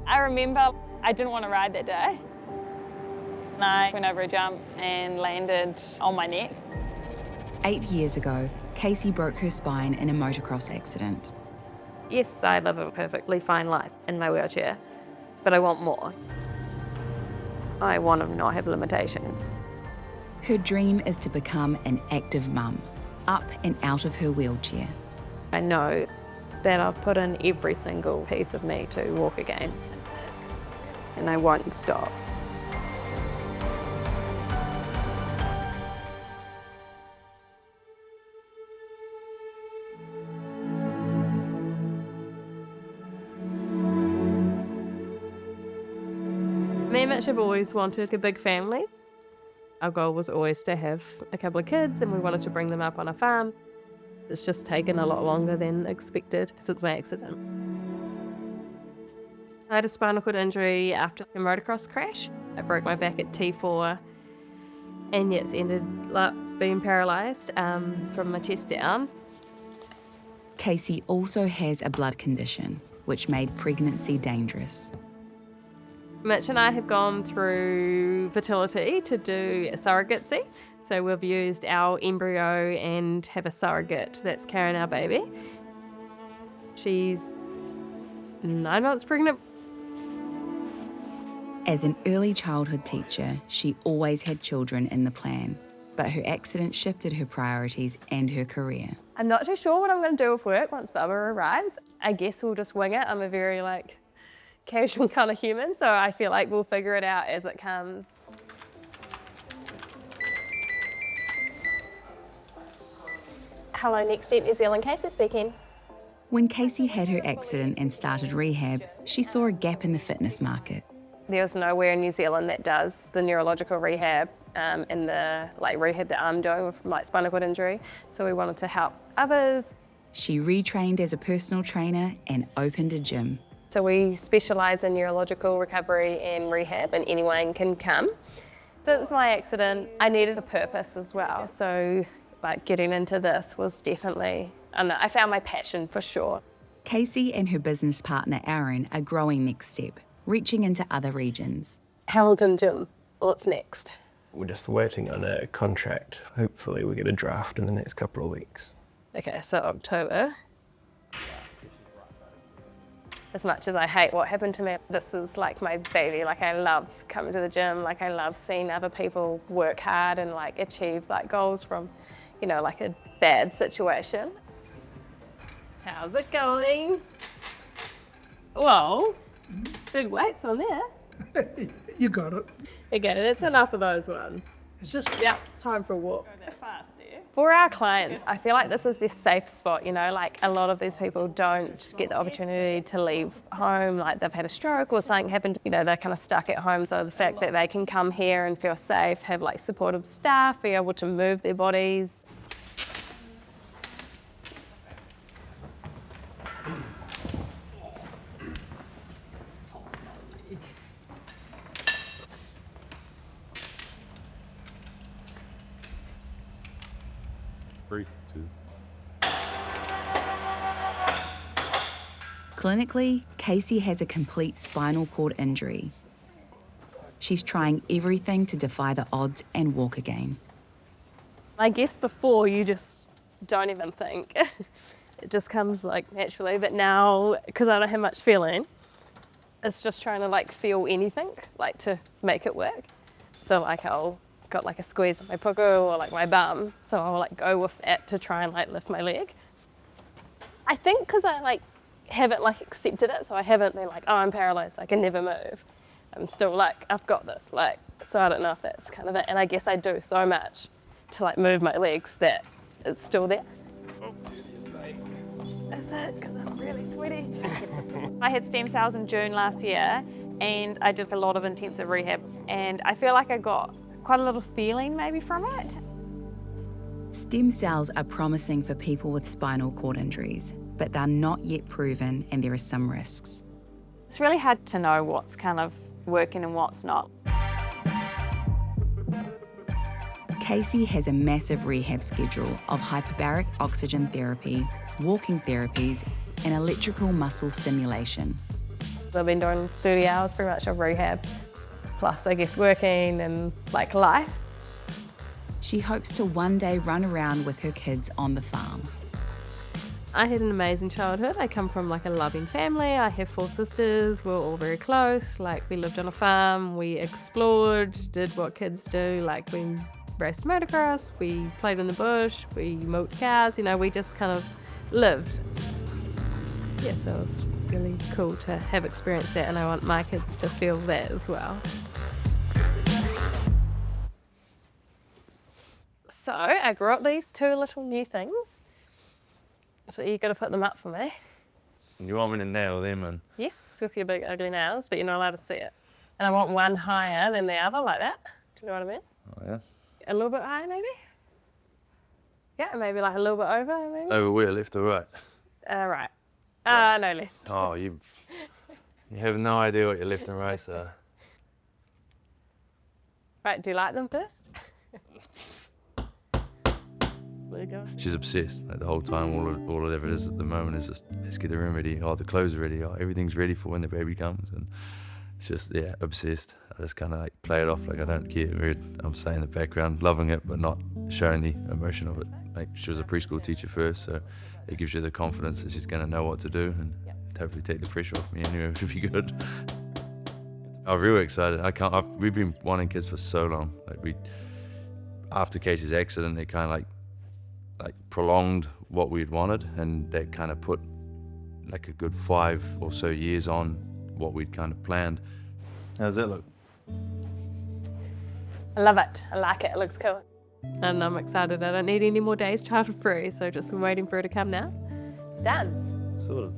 I remember I didn't want to ride that day. And I went over a jump and landed on my neck. 8 years ago, Casey broke her spine in a motocross accident. Yes, I live a perfectly fine life in my wheelchair, but I want more. I want to not have limitations. Her dream is to become an active mum, up and out of her wheelchair. I know that I've put in every single piece of me to walk again, and I won't stop. Me and Mitch have always wanted a big family. Our goal was always to have a couple of kids, and we wanted to bring them up on a farm. It's just taken a lot longer than expected since my accident. I had a spinal cord injury after a motocross crash. I broke my back at T4, and yet ended up being paralysed from my chest down. Casey also has a blood condition, which made pregnancy dangerous. Mitch and I have gone through fertility to do surrogacy. So we've used our embryo and have a surrogate that's carrying our baby. She's 9 months pregnant. As an early childhood teacher, she always had children in the plan, but her accident shifted her priorities and her career. I'm not too sure what I'm going to do with work once Bubba arrives. I guess we'll just wing it. I'm a very casual kind of human, so I feel like we'll figure it out as it comes. Hello, Next Step New Zealand, Casey speaking. When Casey had her accident and started rehab, she saw a gap in the fitness market. There's nowhere in New Zealand that does the neurological rehab and the rehab that I'm doing with my spinal cord injury, so we wanted to help others. She retrained as a personal trainer and opened a gym. So we specialise in neurological recovery and rehab, and anyone can come. Since my accident, I needed a purpose as well. So getting into this was definitely, I found my passion for sure. Casey and her business partner Aaron are growing Next Step, reaching into other regions. Hamilton Gym, what's next? We're just waiting on a contract. Hopefully we get a draft in the next couple of weeks. Okay, so October. As much as I hate what happened to me, this is like my baby. I love coming to the gym. I love seeing other people work hard and achieve goals from, a bad situation. How's it going? Whoa, big weights on there. You got it. Okay, that's enough of those ones. It's just Yeah, it's time for a walk. Go that fast, do you? For our clients, I feel like this is their safe spot, a lot of these people don't get the opportunity to leave home, they've had a stroke or something happened, they're kind of stuck at home, so the fact that they can come here and feel safe, have supportive staff, be able to move their bodies. Three, two. Clinically, Casey has a complete spinal cord injury. She's trying everything to defy the odds and walk again. I guess before you just don't even think. It just comes naturally, but now, because I don't have much feeling, it's just trying to feel anything, to make it work. So I'll got a squeeze on my puku or my bum, so I'll go with that to try and lift my leg. I think because I haven't accepted it, so I haven't been oh, I'm paralysed, I can never move. I'm still I've got this, so I don't know if that's kind of it. And I guess I do so much to move my legs that it's still there. Is it? Because I'm really sweaty. I had stem cells in June last year, and I did a lot of intensive rehab, and I feel like I got quite a little feeling maybe from it. Stem cells are promising for people with spinal cord injuries, but they're not yet proven and there are some risks. It's really hard to know what's kind of working and what's not. Casey has a massive rehab schedule of hyperbaric oxygen therapy, walking therapies, and electrical muscle stimulation. I've been doing 30 hours pretty much of rehab, plus I guess working and like life. She hopes to one day run around with her kids on the farm. I had an amazing childhood. I come from like a loving family. I have 4 sisters. We're all very close. Like we lived on a farm, we explored, did what kids do. Like we raced motocross, we played in the bush, we milked cows, you know, we just kind of lived. Yeah, so it was really cool to have experienced that, and I want my kids to feel that as well. So I grew up these 2 little new things. So you've got to put them up for me. You want me to nail them in? Yes, with your big ugly nails, but you're not allowed to see it. And I want one higher than the other, like that. Do you know what I mean? Oh, yeah. A little bit higher, maybe? Yeah, maybe like a little bit over, maybe? Over where, left or right? Right. No left. Oh, you have no idea what your left and rights are. Right, do you like them first? There you go. She's obsessed. Like the whole time, all it ever is at the moment is just, let's get the room ready, the clothes are ready, everything's ready for when the baby comes. And it's just, yeah, obsessed. I just kind of like play it off like I don't care. I'm staying in the background, loving it, but not showing the emotion of it. Like she was a preschool teacher first, so it gives you the confidence that she's going to know what to do and hopefully take the pressure off me anyway, which would be good. I'm really excited. We've been wanting kids for so long. Like after Casey's accident, it kind of like prolonged what we'd wanted, and that kind of put like a good 5 or so years on what we'd kind of planned. How does that look? I love it. I like it. It looks cool. And I'm excited. I don't need any more days childhood free, so just waiting for her to come now. Done. Sort of.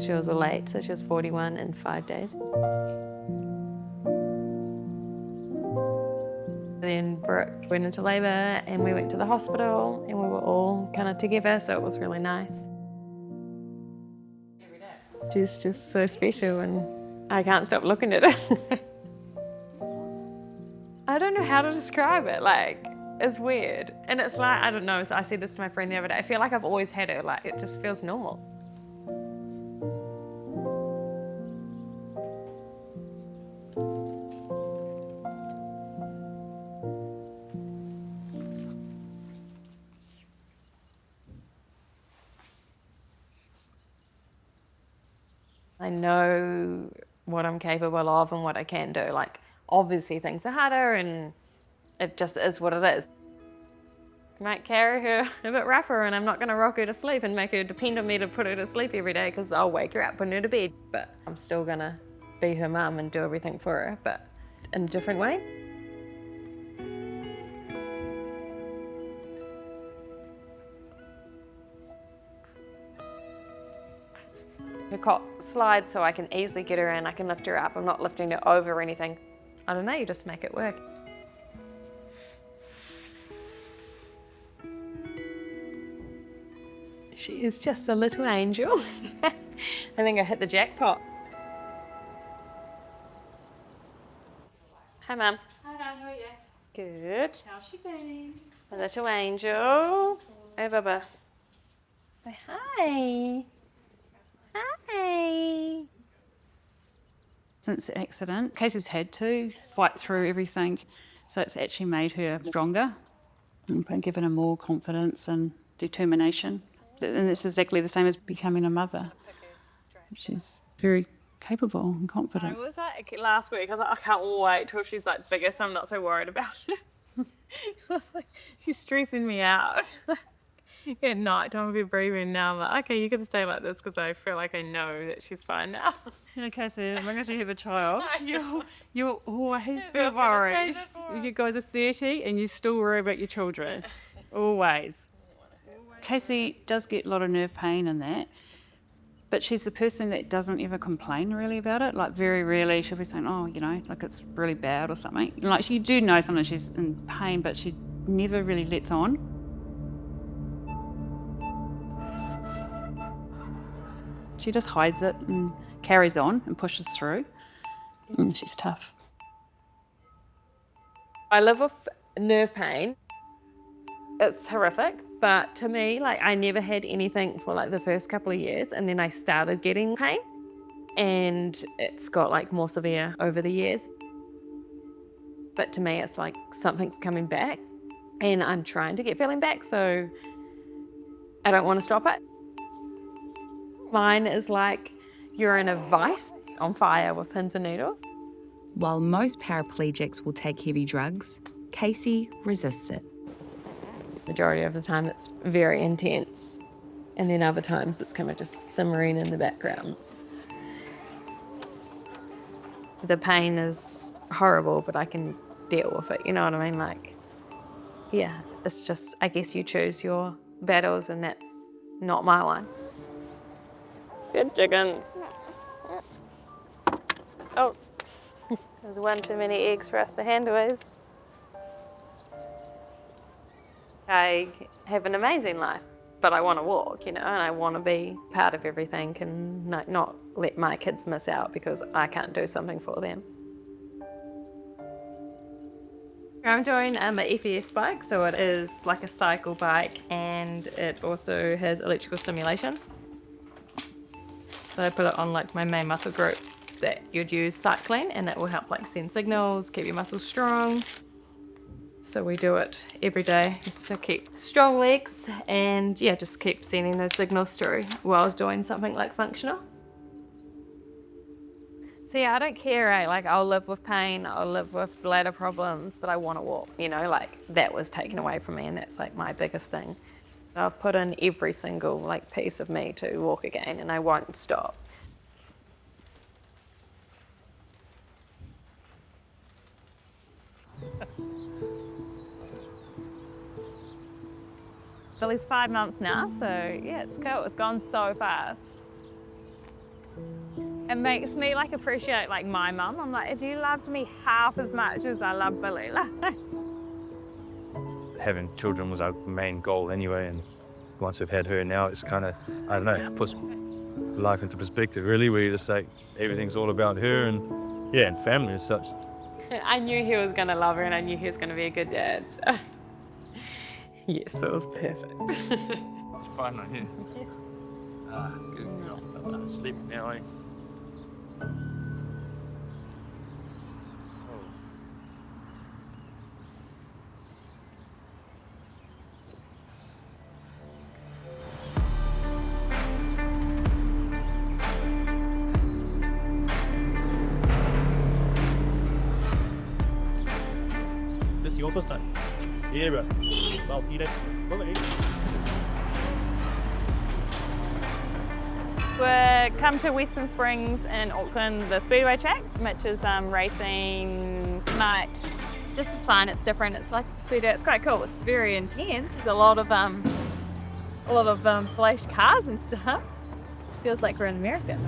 She was a late, so she was 41 in 5 days. Then Brooke went into labour and we went to the hospital and we were all kind of together, so it was really nice. She's just so special and I can't stop looking at her. I don't know how to describe it, like, it's weird. And it's like, I don't know, so I said this to my friend the other day, I feel like I've always had her, like, it just feels normal. I know what I'm capable of and what I can do. Like, obviously things are harder and it just is what it is. I might carry her a bit rougher and I'm not gonna rock her to sleep and make her depend on me to put her to sleep every day because I'll wake her up, put her to bed. But I'm still gonna be her mum and do everything for her, but in a different way. Her cot slides so I can easily get her in, I can lift her up. I'm not lifting her over or anything. I don't know, you just make it work. She is just a little angel. I think I hit the jackpot. Hi, Mum. Hi, how are you? Good. How's she been? A little angel. Hey, Bubba. Say hi. Hi. Since the accident, Casey's had to fight through everything, so it's actually made her stronger and given her more confidence and determination. And it's exactly the same as becoming a mother. She's very capable and confident. I was like last week, I was like, I can't wait till she's like bigger, so I'm not so worried about it. I was like, she's stressing me out. At night time, I'll be breathing now. I'm like, okay, you can stay like this because I feel like I know that she's fine now. Okay, so as long as you have a child, you'll always be worried. You guys are 30 and you still worry about your children. Always. Casey does get a lot of nerve pain and that, but she's the person that doesn't ever complain really about it. Like very rarely she'll be saying, oh, you know, like it's really bad or something. Like you do know sometimes she's in pain, but she never really lets on. She just hides it and carries on and pushes through. She's tough. I live with nerve pain. It's horrific, but to me, like, I never had anything for like the first couple of years, and then I started getting pain, and it's got like more severe over the years. But to me, it's like something's coming back, and I'm trying to get feeling back, so I don't want to stop it. Mine is like you're in a vice on fire with pins and needles. While most paraplegics will take heavy drugs, Casey resists it. Majority of the time it's very intense, and then other times it's kind of just simmering in the background. The pain is horrible, but I can deal with it, you know what I mean? Like, yeah, it's just, I guess you choose your battles, and that's not my one. Good chickens. Oh, there's one too many eggs for us to handle. I have an amazing life, but I want to walk, you know, and I want to be part of everything and not let my kids miss out because I can't do something for them. I'm doing an FES bike, so it is like a cycle bike, and it also has electrical stimulation. So I put it on like my main muscle groups that you'd use cycling, and it will help like send signals, keep your muscles strong. So we do it every day just to keep strong legs and yeah, just keep sending those signals through while doing something like functional. So yeah, I don't care, eh? Like I'll live with pain, I'll live with bladder problems, but I want to walk, you know, like that was taken away from me, and that's like my biggest thing. I've put in every single like piece of me to walk again, and I won't stop. Billy's 5 months now, so yeah, it's cool. It's gone so fast. It makes me like appreciate like my mum. I'm like, if you loved me half as much as I love Billy, like. Having children was our main goal anyway, and once we've had her now, it's kind of, I don't know, puts life into perspective really, where you just like, everything's all about her, and yeah, and family as such. I knew he was gonna love her, and I knew he was gonna be a good dad. So. Yes, it was perfect. It's fine right here. Ah, good girl. Sleeping now, eh? This is the other side. Yeah, bro. Well, eat it. We come to Western Springs in Auckland, the speedway track, which is racing night. This is fun, it's different, it's like speedway, it's quite cool, it's very intense. There's a lot of flash cars and stuff. Feels like we're in America.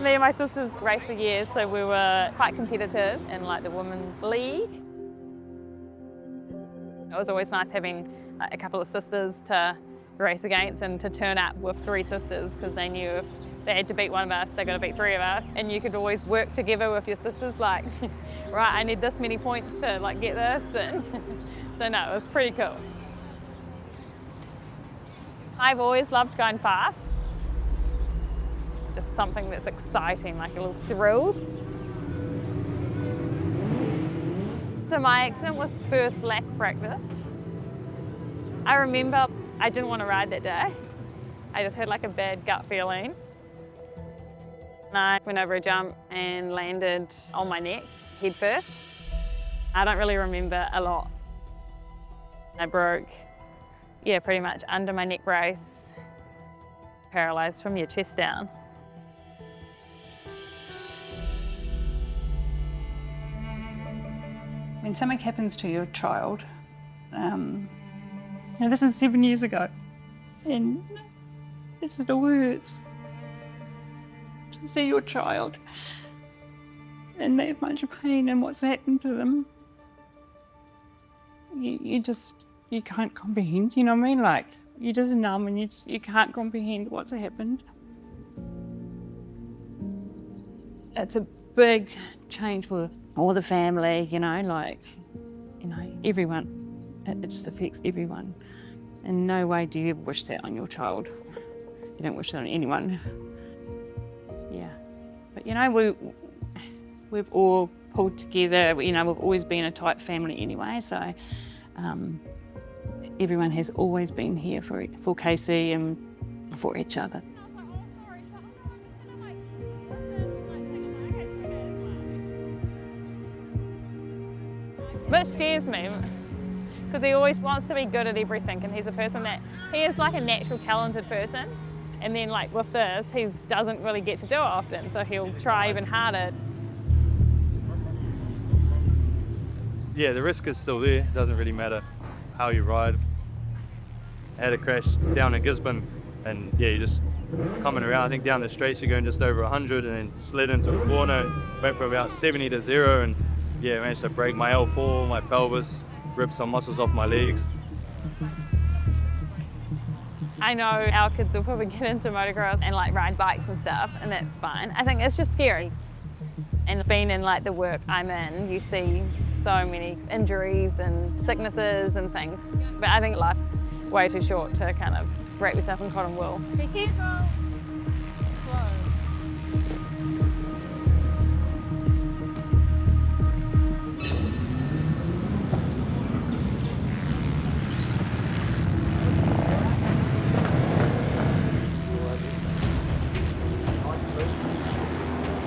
Me and my sisters raced for years, so we were quite competitive in like the women's league. It was always nice having like, a couple of sisters to race against and to turn up with 3 sisters, because they knew if they had to beat one of us, they got to beat 3 of us, and you could always work together with your sisters. Like, right, I need this many points to like get this, and so no, it was pretty cool. I've always loved going fast. Just something that's exciting, like a little thrills. So my accident was first lack practice. I remember I didn't want to ride that day. I just had like a bad gut feeling. And I went over a jump and landed on my neck, head first. I don't really remember a lot. I broke, yeah, pretty much under my neck brace, paralysed from your chest down. When something happens to your child, this is 7 years ago, and it's the words to see your child in that much pain and what's happened to them. You just you can't comprehend, you know what I mean? Like, you're just numb and you can't comprehend what's happened. It's a big change for all the family, you know, like, you know, everyone. It just affects everyone. In no way do you ever wish that on your child. You don't wish that on anyone. Yeah. But, you know, we've all pulled together, you know, we've always been a tight family anyway, so everyone has always been here for Casey and for each other. Which scares me, because he always wants to be good at everything, and he's a person that, he is like a natural talented person, and then like with this, he doesn't really get to do it often, so he'll try even harder. Yeah, the risk is still there. It doesn't really matter how you ride. I had a crash down in Gisborne, and yeah, you just coming around, I think down the straights you're going just over 100, and then slid into a corner, went from about 70 to 0, and yeah, managed to break my L4, my pelvis, rip some muscles off my legs. I know our kids will probably get into motocross and like ride bikes and stuff, and that's fine. I think it's just scary. And being in like the work I'm in, you see so many injuries and sicknesses and things. But I think life's way too short to kind of wrap yourself in cotton wool. Be careful. Slow.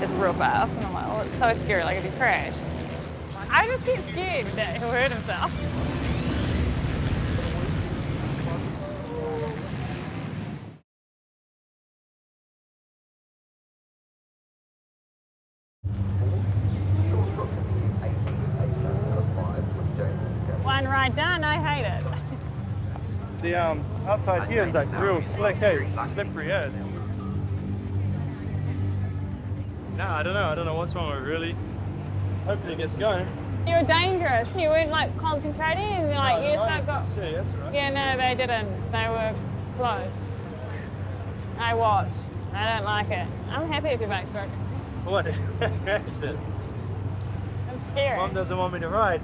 It's real fast, and I'm like, oh, it's so scary, like if you crash. I just get scared that he'll hurt himself. One ride done, I hate it. The outside here is like real slick, hey, slippery, yeah. No, I don't know what's wrong with it really. Hopefully it gets going. You were dangerous. You weren't like concentrating and you're like, yes, I've got. See, that's right. Yeah, no, they didn't. They were close. I watched. I don't like it. I'm happy if your back's broken. What? Imagine. It's scary. Mom doesn't want me to ride.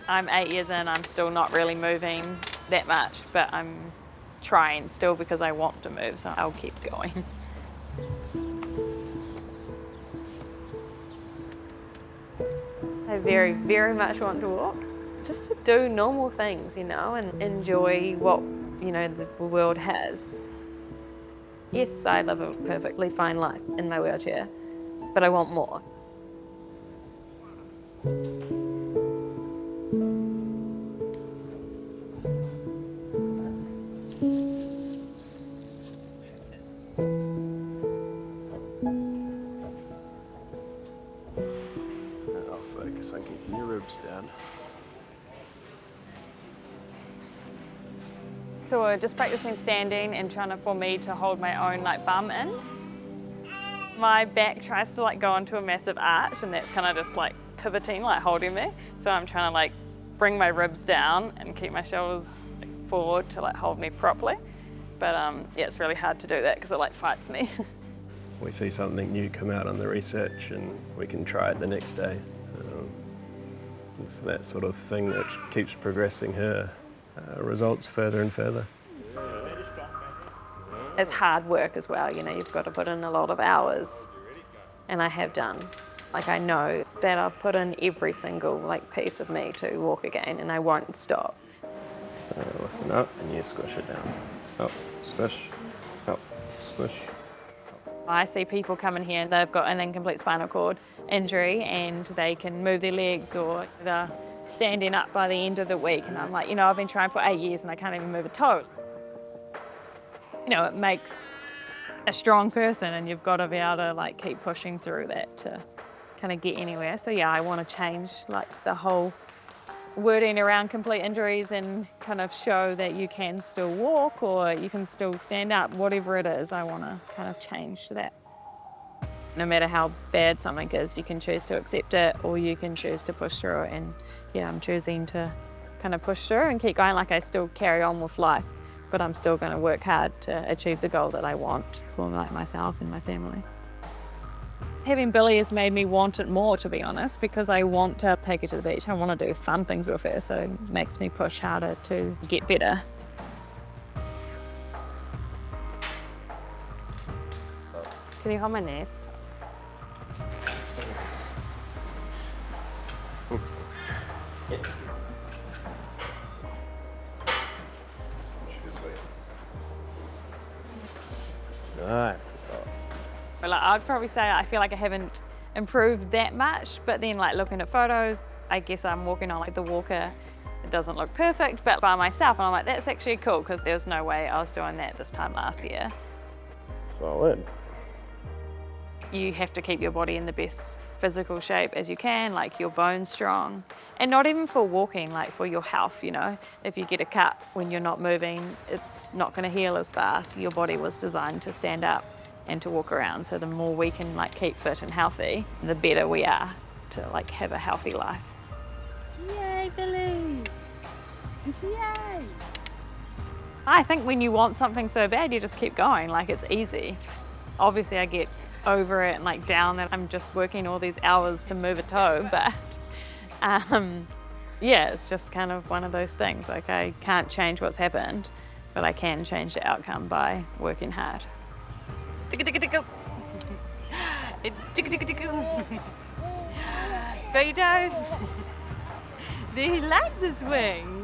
I'm 8 years in, I'm still not really moving that much, but I'm trying still because I want to move, so I'll keep going. I very, very much want to walk. Just to do normal things, you know, and enjoy what, you know, the world has. Yes, I live a perfectly fine life in my wheelchair, but I want more. I'll focus on keeping your ribs down. So we're just practicing standing and trying for me to hold my own like bum in. My back tries to like go into a massive arch, and that's kind of just like pivoting, like holding me. So I'm trying to like bring my ribs down and keep my shoulders forward to like hold me properly. But yeah, it's really hard to do that because it like fights me. We see something new come out on the research and we can try it the next day. It's that sort of thing that keeps progressing her results further and further. It's hard work as well, you know, you've got to put in a lot of hours, and I have done Like I know that I've put in every single like piece of me to walk again and I won't stop. So lifting up and you squish it down. Up, squish, up, squish. I see people come in here and they've got an incomplete spinal cord injury and they can move their legs or they're standing up by the end of the week, and I'm like, I've been trying for 8 years and I can't even move a toe. It makes a strong person, and you've got to be able to like keep pushing through that to kind of get anywhere. So yeah, I want to change like the whole wording around complete injuries and kind of show that you can still walk or you can still stand up, whatever it is. I want to kind of change that. No matter how bad something is, you can choose to accept it or you can choose to push through it. And yeah, I'm choosing to kind of push through and keep going. Like I still carry on with life, but I'm still going to work hard to achieve the goal that I want for like myself and my family. Having Billy has made me want it more, to be honest, because I want to take her to the beach. I want to do fun things with her, so it makes me push harder to get better. Can you hold my knees? Nice. But like, I'd probably say I feel like I haven't improved that much, but then like looking at photos, I guess I'm walking on like the walker. It doesn't look perfect, but by myself, and I'm like, that's actually cool, because there's no way I was doing that this time last year. Solid. You have to keep your body in the best physical shape as you can, like your bones strong. And not even for walking, like for your health, If you get a cut when you're not moving, it's not going to heal as fast. Your body was designed to stand up and to walk around. So the more we can like keep fit and healthy, the better we are to like have a healthy life. Yay, Billy! Yay! I think when you want something so bad, you just keep going, like it's easy. Obviously I get over it and like down that I'm just working all these hours to move a toe, but yeah, it's just kind of one of those things. Like I can't change what's happened, but I can change the outcome by working hard. Go your toes. Do you like the swing?